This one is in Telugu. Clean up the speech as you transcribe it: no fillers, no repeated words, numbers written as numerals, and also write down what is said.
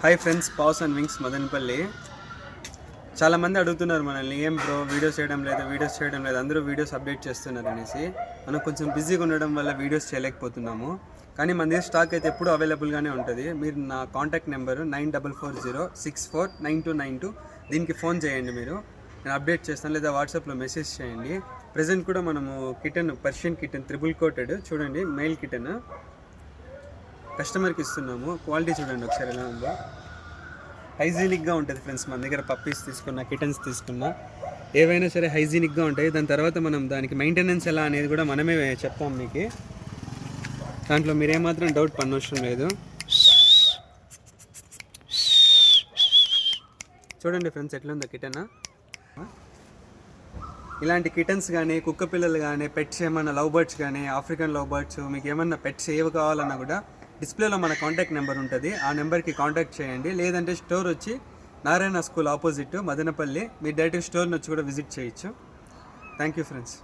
Hi friends, pass and wings Madanapalle. చాలామంది అడుగుతున్నారు మనల్ని, ఏం బ్రో వీడియోస్ చేయడం లేదు, అందరూ వీడియోస్ అప్డేట్ చేస్తున్నారు అనేసి. మనం కొంచెం బిజీగా ఉండడం వల్ల వీడియోస్ చేయలేకపోతున్నాము. కానీ మన దగ్గర స్టాక్ అయితే ఎప్పుడూ అవైలబుల్గానే ఉంటుంది. మీరు నా కాంటాక్ట్ నెంబరు 9440649292, దీనికి ఫోన్ చేయండి. నేను అప్డేట్ చేస్తాను, లేదా వాట్సాప్లో మెసేజ్ చేయండి. ప్రజెంట్ కూడా మనము పర్షియన్ కిటన్ త్రిబుల్ కోటెడ్ చూడండి, మెయిల్ కిటన్ కస్టమర్కి ఇస్తున్నాము. క్వాలిటీ చూడండి ఒకసారి ఎలా ఉందో. హైజీనిక్గా ఉంటుంది ఫ్రెండ్స్. మన దగ్గర పప్పీస్ తీసుకున్నా, కిటన్స్ తీసుకున్నా, ఏవైనా సరే హైజీనిక్గా ఉంటాయి. దాని తర్వాత మనం దానికి మెయింటెనెన్స్ ఎలా అనేది కూడా మనమే చెప్తాం మీకు. దాంట్లో మీరేమాత్రం డౌట్ పడనవసరం లేదు. చూడండి ఫ్రెండ్స్ ఎట్లుందో కిటన్. ఇలాంటి కిటన్స్ కానీ, కుక్క పిల్లలు కానీ, పెట్స్ ఏమన్నా లవ్ బర్డ్స్ కానీ, ఆఫ్రికన్ లవ్ బర్డ్స్, మీకు ఏమన్నా పెట్స్ ఏవి కావాలన్నా కూడా డిస్ప్లేలో మన కాంటాక్ట్ నెంబర్ ఉంటుంది. ఆ నెంబర్కి కాంటాక్ట్ చేయండి. లేదంటే స్టోర్ వచ్చి నారాయణ స్కూల్ ఆపోజిట్ మదనపల్లి. మీరు డైరెక్ట్ స్టోర్ని వచ్చి కూడా విజిట్ చేయొచ్చు. Thank you friends.